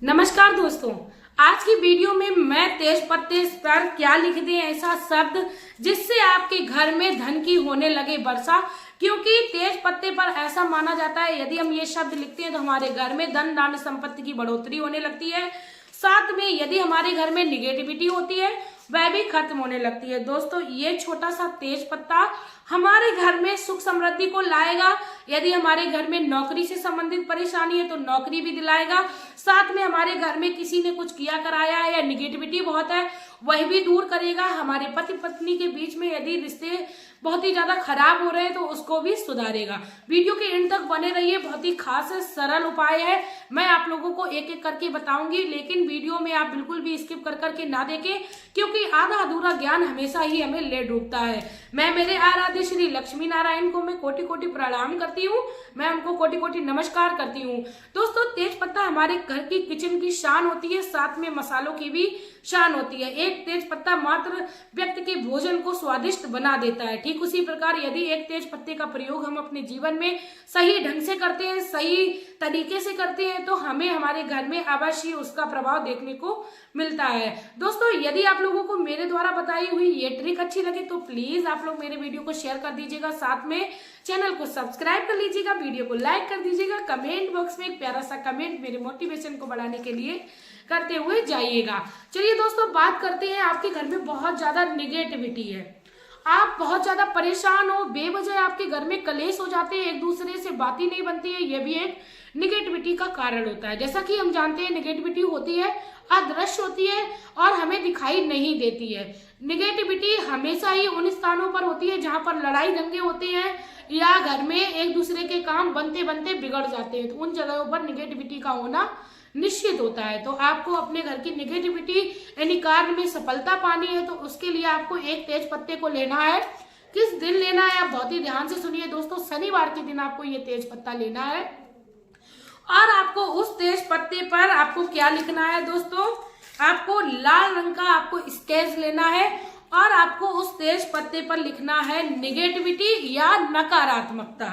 नमस्कार दोस्तों, आज की वीडियो में मैं तेज पत्ते पर क्या लिख दें ऐसा शब्द जिससे आपके घर में धन की होने लगे वर्षा। क्योंकि तेज पत्ते पर ऐसा माना जाता है यदि हम ये शब्द लिखते हैं तो हमारे घर में धन धान्य संपत्ति की बढ़ोतरी होने लगती है। साथ में यदि हमारे घर में निगेटिविटी होती है वह भी खत्म होने लगती है। दोस्तों, ये छोटा सा तेज पत्ता हमारे घर में सुख समृद्धि को लाएगा। यदि हमारे घर में नौकरी से संबंधित परेशानी है तो नौकरी भी दिलाएगा। साथ में हमारे घर में किसी ने कुछ किया कराया है या निगेटिविटी बहुत है वह भी दूर करेगा। हमारे पति पत्नी के बीच में यदि रिश्ते बहुत ही ज्यादा खराब हो रहे हैं तो उसको भी सुधारेगा। वीडियो के एंड तक बने रहिए, बहुत ही खास सरल उपाय है। मैं आप लोगों को एक एक करके बताऊंगी, लेकिन वीडियो में आप बिल्कुल भी स्किप कर करके ना देखें क्योंकि आधा अधूरा ज्ञान हमेशा ही हमें ले डूबता है। मैं मेरे आराध्य श्री लक्ष्मी नारायण को मैं कोटि कोटि प्रणाम करती हूँ, मैं उनको कोटि कोटि नमस्कार करती हूँ। दोस्तों, तेज पत्ता हमारे घर की किचन की शान होती है, साथ में मसालों की भी शान होती है। एक तेज पत्ता मात्र व्यक्ति के भोजन को स्वादिष्ट बना देता है। ठीक उसी प्रकार यदि एक तेज पत्ते का प्रयोग हम अपने जीवन में सही ढंग से करते हैं, सही तरीके से करते हैं तो हमें हमारे घर में अवश्य उसका प्रभाव देखने को मिलता है। दोस्तों, यदि आप लोगों को मेरे द्वारा बताई हुई ये ट्रिक अच्छी लगे तो प्लीज आप लोग मेरे वीडियो को शेयर कर दीजिएगा, साथ में चैनल को सब्सक्राइब कर लीजिएगा, वीडियो को लाइक कर दीजिएगा, कमेंट बॉक्स में एक प्यारा सा कमेंट मेरे मोटिवेशन को बढ़ाने के लिए करते हुए जाइएगा। चलिए दोस्तों, बात करते हैं। आपके घर में बहुत ज्यादा निगेटिविटी है, आप बहुत ज्यादा परेशान हो, बेवजह आपके घर में कलेश हो जाते हैं, एक दूसरे से बात ही नहीं बनती है, ये भी एक निगेटिविटी का कारण होता है। जैसा कि हम जानते हैं निगेटिविटी होती है अदृश्य होती है और हमें दिखाई नहीं देती है। निगेटिविटी हमेशा ही उन स्थानों पर होती है जहां पर लड़ाई दंगे होते हैं या घर में एक दूसरे के काम बनते बनते बिगड़ जाते हैं, तो उन जगहों पर निगेटिविटी का होना निश्चित होता है। तो आपको अपने घर की निगेटिविटी यानी कार्य में सफलता पानी है तो उसके लिए आपको एक तेज पत्ते को लेना है। किस दिन लेना है आप बहुत ही ध्यान से सुनिए दोस्तों। शनिवार के दिन आपको ये तेज पत्ता लेना है और आपको उस तेज पत्ते पर आपको क्या लिखना है दोस्तों, आपको लाल रंग का आपको स्केच लेना है और आपको उस तेज पत्ते पर लिखना है निगेटिविटी या नकारात्मकता।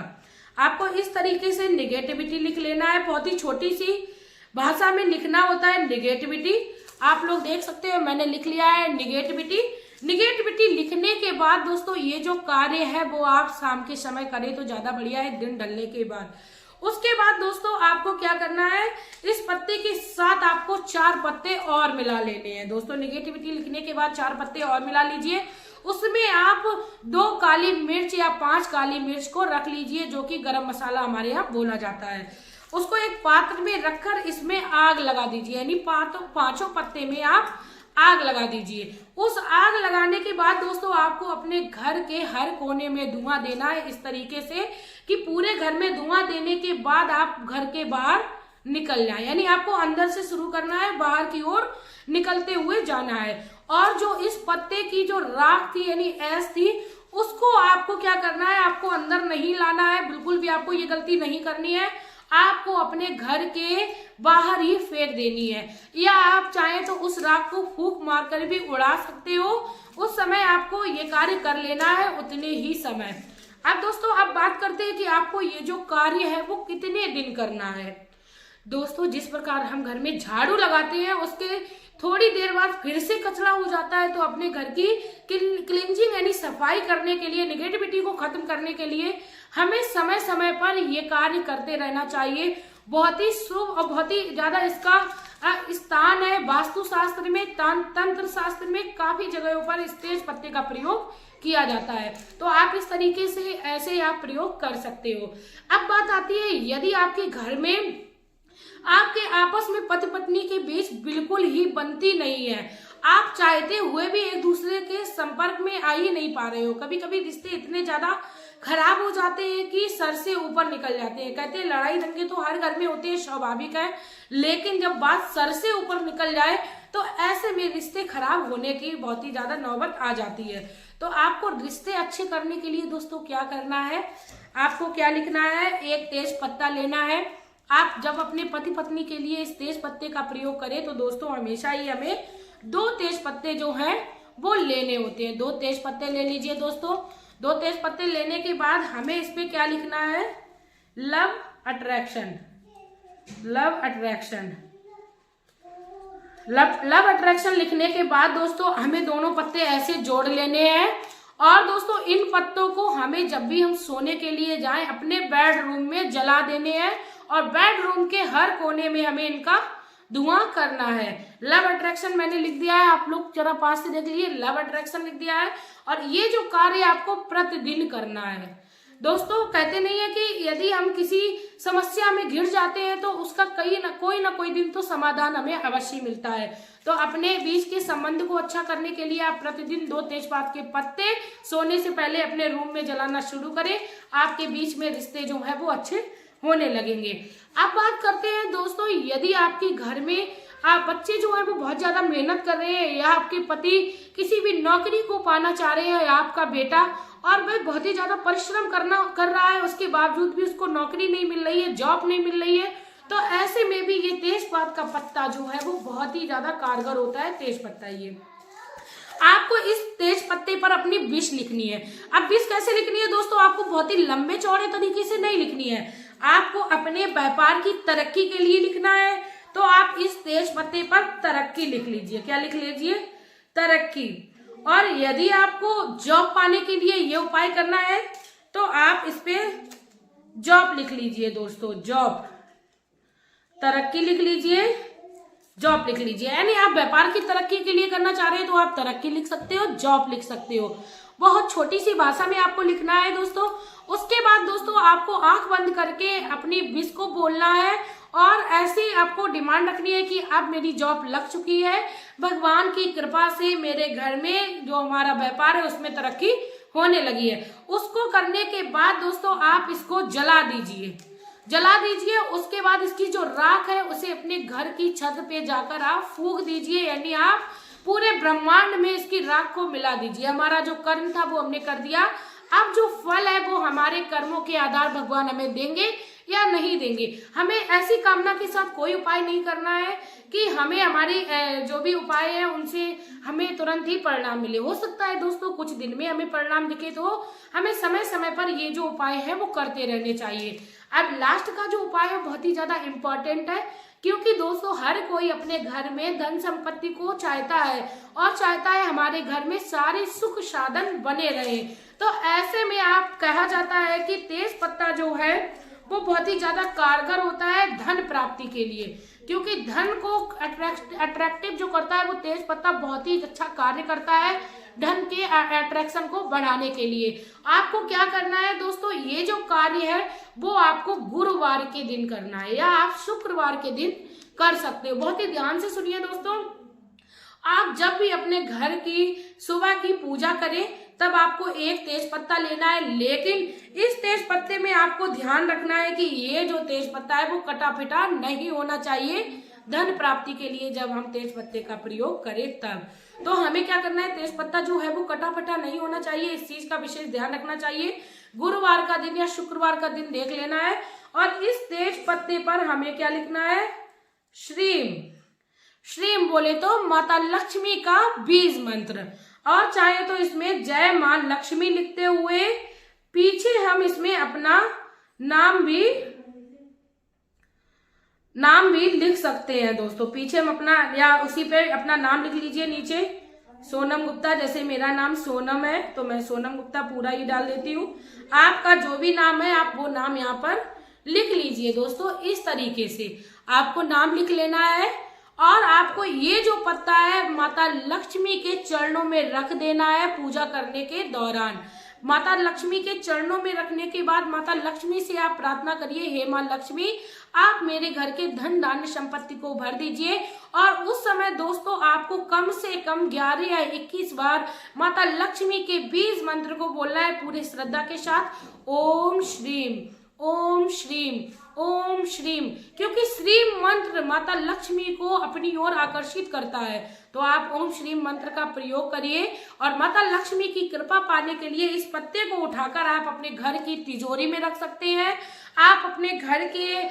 आपको इस तरीके से निगेटिविटी लिख लेना है, बहुत ही छोटी सी भाषा में लिखना होता है निगेटिविटी। आप लोग देख सकते हो मैंने लिख लिया है निगेटिविटी। निगेटिविटी लिखने के बाद दोस्तों ये जो कार्य है वो आप शाम के समय करें तो ज्यादा बढ़िया है, दिन ढलने के बाद। उसके बाद दोस्तों आपको क्या करना है, इस पत्ते के साथ आपको 4 पत्ते और मिला लेने हैं। दोस्तों, निगेटिविटी लिखने के बाद 4 पत्ते और मिला लीजिए। उसमें आप 2 काली मिर्च या 5 काली मिर्च को रख लीजिए, जो कि गरम मसाला हमारे यहाँ बोला जाता है। उसको एक पात्र में रखकर इसमें आग लगा दीजिए, यानी पांचों पत्ते में आप आग लगा दीजिए। उस आग लगाने के बाद दोस्तों आपको अपने घर के हर कोने में धुआं देना है, इस तरीके से कि पूरे घर में धुआं देने के बाद आप घर के बाहर निकल जाए। यानी आपको अंदर से शुरू करना है, बाहर की ओर निकलते हुए जाना है। और जो इस पत्ते की जो राख थी यानी ऐश थी उसको आपको क्या करना है, आपको अंदर नहीं लाना है, बिल्कुल भी आपको ये गलती नहीं करनी है। आपको अपने घर के बाहर ही फेंक देनी है, या आप चाहें तो उस राख को फूंक मारकर भी उड़ा सकते हो। उस समय आपको ये कार्य कर लेना है, उतने ही समय। अब दोस्तों अब बात करते हैं कि आपको ये जो कार्य है वो कितने दिन करना है। दोस्तों, जिस प्रकार हम घर में झाड़ू लगाते हैं उसके थोड़ी देर बाद फिर से कचरा हो जाता है, तो अपने घर की क्लींजिंग यानी सफाई करने के लिए, निगेटिविटी को खत्म करने के लिए हमें समय समय पर ये कार्य करते रहना चाहिए। बहुत ही शुभ और बहुत ही ज्यादा इसका स्थान है वास्तु शास्त्र में, तंत्र शास्त्र में काफी जगहों पर इस तेज पत्ते का प्रयोग किया जाता है। तो आप इस तरीके से ऐसे आप प्रयोग कर सकते हो। अब बात आती है यदि आपके घर में आपके आपस में पति पत्नी के बीच बिल्कुल ही बनती नहीं है, आप चाहते हुए भी एक दूसरे के संपर्क में आ ही नहीं पा रहे हो, कभी कभी रिश्ते इतने ज्यादा खराब हो जाते हैं कि सर से ऊपर निकल जाते हैं। कहते हैं लड़ाई दंगे तो हर घर में होते हैं, स्वाभाविक है, लेकिन जब बात सर से ऊपर निकल जाए तो ऐसे में रिश्ते खराब होने की बहुत ही ज्यादा नौबत आ जाती है। तो आपको रिश्ते अच्छे करने के लिए दोस्तों क्या करना है, आपको क्या लिखना है, एक तेज पत्ता लेना है। आप जब अपने पति पत्नी के लिए इस तेज पत्ते का प्रयोग करें तो दोस्तों हमेशा ही हमें 2 तेज पत्ते जो हैं वो लेने होते हैं। 2 तेज पत्ते ले लीजिए दोस्तों। 2 तेज पत्ते लेने के बाद हमें इस पे क्या लिखना है, love attraction. Love attraction. Love attraction लिखने के बाद दोस्तों हमें दोनों पत्ते ऐसे जोड़ लेने हैं और दोस्तों इन पत्तों को हमें जब भी हम सोने के लिए जाएं अपने बेडरूम में जला देने हैं और बेडरूम के हर कोने में हमें इनका धुआं करना है। लव अट्रैक्शन मैंने लिख दिया है, आप लोग जरा पास से देख लीजिए, लव अट्रैक्शन लिख दिया है और ये जो कार्य आपको प्रतिदिन करना है। दोस्तों कहते नहीं है कि यदि हम किसी समस्या में घिर जाते हैं तो उसका कोई ना कोई दिन तो समाधान हमें अवश्य मिलता है। तो अपने बीच के संबंध को अच्छा करने के लिए आप प्रतिदिन 2 तेजपात के पत्ते सोने से पहले अपने रूम में जलाना शुरू करें। आपके बीच में रिश्ते जो है वो अच्छे होने लगेंगे। अब बात करते हैं दोस्तों, यदि आपके घर में आप बच्चे जो है वो बहुत ज्यादा मेहनत कर रहे हैं या आपके पति किसी भी नौकरी को पाना चाह रहे हैं या आपका बेटा और वह बहुत ही ज्यादा परिश्रम कर रहा है, उसके बावजूद भी उसको नौकरी नहीं मिल रही है, जॉब नहीं मिल रही है, तो ऐसे में भी ये तेजपात का पत्ता जो है वो बहुत ही ज्यादा कारगर होता है। तेज पत्ता ये आपको इस तेज पत्ते पर अपनी विश लिखनी है। अब विश कैसे लिखनी है दोस्तों, आपको बहुत ही लंबे चौड़े तरीके से नहीं लिखनी है, आपको अपने व्यापार की तरक्की के लिए लिखना है। तो आप इस तेज पत्ते पर तरक्की लिख लीजिए। क्या लिख लीजिए? तरक्की। और यदि आपको जॉब पाने के लिए ये उपाय करना है तो आप इस पे जॉब लिख लीजिए दोस्तों, जॉब। तरक्की लिख लीजिए, जॉब लिख लीजिए। यानी आप व्यापार की तरक्की के लिए करना चाह रहे हैं तो आप तरक्की लिख सकते हो, जॉब लिख सकते हो। बहुत छोटी सी भाषा में आपको लिखना है दोस्तों। उसके बाद दोस्तों आपको आंख बंद करके अपनी विश को बोलना है और ऐसी आपको डिमांड रखनी है कि अब मेरी जॉब लग चुकी है, भगवान की कृपा से मेरे घर में जो हमारा व्यापार है उसमें तरक्की होने लगी है। उसको करने के बाद दोस्तों आप इसको जला दीजिए, जला दीजिए। उसके बाद इसकी जो राख है उसे अपने घर की छत पे जाकर आप फूंक दीजिए, यानी आप पूरे ब्रह्मांड में इसकी राख को मिला दीजिए। हमारा जो कर्म था वो हमने कर दिया, अब जो फल है वो हमारे कर्मों के आधार भगवान हमें देंगे या नहीं देंगे। हमें ऐसी कामना के साथ कोई उपाय नहीं करना है कि हमें हमारी जो भी उपाय है उनसे हमें तुरंत ही परिणाम मिले। हो सकता है दोस्तों कुछ दिन में हमें परिणाम दिखे, तो हमें समय समय पर ये जो उपाय है वो करते रहने चाहिए। अब लास्ट का जो उपाय है बहुत ही ज्यादा इम्पोर्टेंट है, क्योंकि दोस्तों हर कोई अपने घर में धन संपत्ति को चाहता है और चाहता है हमारे घर में सारे सुख साधन बने रहे। तो ऐसे में आप कहा जाता है कि तेज पत्ता जो है वो बहुत ही ज्यादा कारगर होता है धन प्राप्ति के लिए, क्योंकि धन को अट्रैक्टिव जो करता है वो तेज पत्ता बहुत ही अच्छा कार्य करता है धन के अट्रैक्शन को बढ़ाने के लिए। आपको क्या करना है दोस्तों, ये जो कार्य है वो आपको गुरुवार के दिन करना है या आप शुक्रवार के दिन कर सकते हो। बहुत ही ध्यान से सुनिए दोस्तों, आप जब भी अपने घर की सुबह की पूजा करें तब आपको एक तेज पत्ता लेना है, लेकिन इस तेज पत्ते में आपको ध्यान रखना है कि ये जो तेज पत्ता है वो कटा फिटा नहीं होना चाहिए धन प्राप्ति के लिए। जब हम तेज पत्ते का प्रयोग करें तब तो हमें क्या करना है, तेज पत्ता जो है वो कटा फटा नहीं होना चाहिए, इस चीज का विशेष ध्यान रखना चाहिए। गुरुवार का दिन या शुक्रवार का दिन देख लेना है और इस तेज पत्ते पर हमें क्या लिखना है, श्रीम। श्रीम बोले तो माता लक्ष्मी का बीज मंत्र, और चाहे तो इसमें जय मां लक्ष्मी लिखते हुए पीछे हम इसमें अपना नाम भी लिख सकते हैं दोस्तों। पीछे हम अपना या उसी पे अपना नाम लिख लीजिए नीचे, सोनम गुप्ता। जैसे मेरा नाम सोनम है तो मैं सोनम गुप्ता पूरा ही डाल देती हूँ। आपका जो भी नाम है आप वो नाम यहाँ पर लिख लीजिए दोस्तों। इस तरीके से आपको नाम लिख लेना है और आपको ये जो पत्ता है माता लक्ष्मी के चरणों में रख देना है पूजा करने के दौरान। माता लक्ष्मी के चरणों में रखने के बाद माता लक्ष्मी से आप प्रार्थना करिए, हे मां लक्ष्मी आप मेरे घर के धन धान्य संपत्ति को भर दीजिए। और उस समय दोस्तों आपको कम से कम 11 या 21 बार माता लक्ष्मी के बीज मंत्र को बोलना है पूरे श्रद्धा के साथ, ओम श्रीम ओम श्रीम ओम श्रीम, क्योंकि श्रीम मंत्र माता लक्ष्मी को अपनी ओर आकर्षित करता है। तो आप ओम श्रीम मंत्र का प्रयोग करिए और माता लक्ष्मी की कृपा पाने के लिए इस पत्ते को उठाकर आप अपने घर की तिजोरी में रख सकते हैं। आप अपने घर के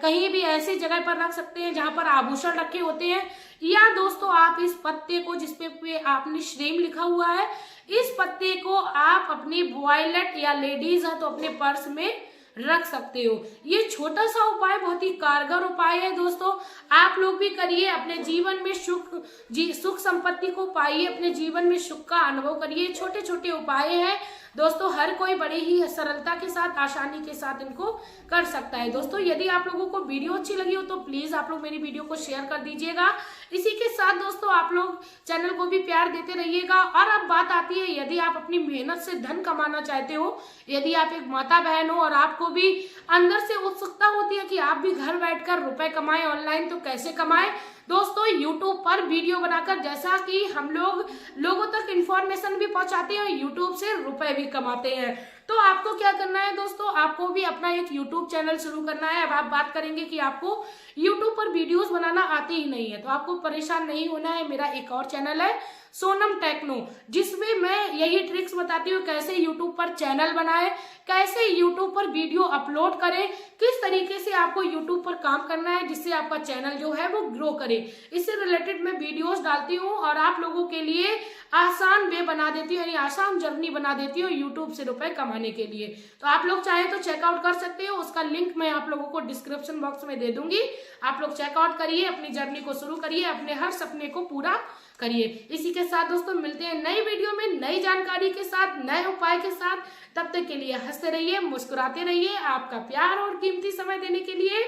कहीं भी ऐसी जगह पर रख सकते हैं जहां पर आभूषण रखे होते हैं, या दोस्तों आप इस पत्ते को जिसपे आपने श्रीम लिखा हुआ है इस पत्ते को आप अपनी वॉलेट या लेडीज है तो अपने पर्स में रख सकते हो। ये छोटा सा उपाय बहुत ही कारगर उपाय है दोस्तों। आप आप लोग भी करिए, अपने जीवन में सुख संपत्ति को पाइए, अपने जीवन में सुख का अनुभव करिए। छोटे छोटे उपाय हैं दोस्तों, हर कोई बड़े ही सरलता के साथ, आसानी के साथ इनको कर सकता है। दोस्तों यदि आप लोगों को वीडियो अच्छी लगी हो तो प्लीज आप लोग मेरी वीडियो को शेयर कर दीजिएगा। इसी के साथ दोस्तों आप लोग चैनल को भी प्यार देते रहिएगा। और अब बात आती है, यदि आप अपनी मेहनत से धन कमाना चाहते हो, यदि आप एक माता बहन हो और आपको भी अंदर से उत्सुकता होती है कि आप भी घर बैठकर रुपए कमाएं ऑनलाइन, तो कैसे कमाएं दोस्तों, यूट्यूब पर वीडियो बनाकर, जैसा कि हम लोग लोगों तक इंफॉर्मेशन भी पहुंचाते हैं और यूट्यूब से रुपए भी कमाते हैं। तो आपको क्या करना है दोस्तों, आपको भी अपना एक यूट्यूब चैनल शुरू करना है। अब आप बात करेंगे कि आपको यूट्यूब पर वीडियोस बनाना आती ही नहीं है, तो आपको परेशान नहीं होना है। मेरा एक और चैनल है सोनम टेक्नो, जिसमें मैं यही ट्रिक्स बताती हूँ, कैसे यूट्यूब पर चैनल बनाए, कैसे यूट्यूब पर वीडियो अपलोड करें, किस तरीके से आपको यूट्यूब पर काम करना है जिससे आपका चैनल जो है वो ग्रो करे। इससे रिलेटेड मैं वीडियोस डालती हूँ और आप लोगों के लिए आसान वे बना देती हूँ, यानी आसान जर्नी बना देती हूँ यूट्यूब से रुपए कमाने के लिए। तो आप लोग चाहें तो चेकआउट कर सकते हो, उसका लिंक मैं आप लोगों को डिस्क्रिप्शन बॉक्स में दे दूंगी। आप लोग चेकआउट करिए, अपनी जर्नी को शुरू करिए, अपने हर सपने को पूरा करिए। इसी के साथ दोस्तों मिलते हैं नई वीडियो में नई जानकारी के साथ, नए उपाय के साथ। तब तक के लिए हंसते रहिए, मुस्कुराते रहिए। आपका प्यार और कीमती समय देने के लिए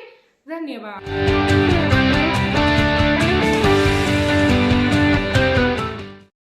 धन्यवाद।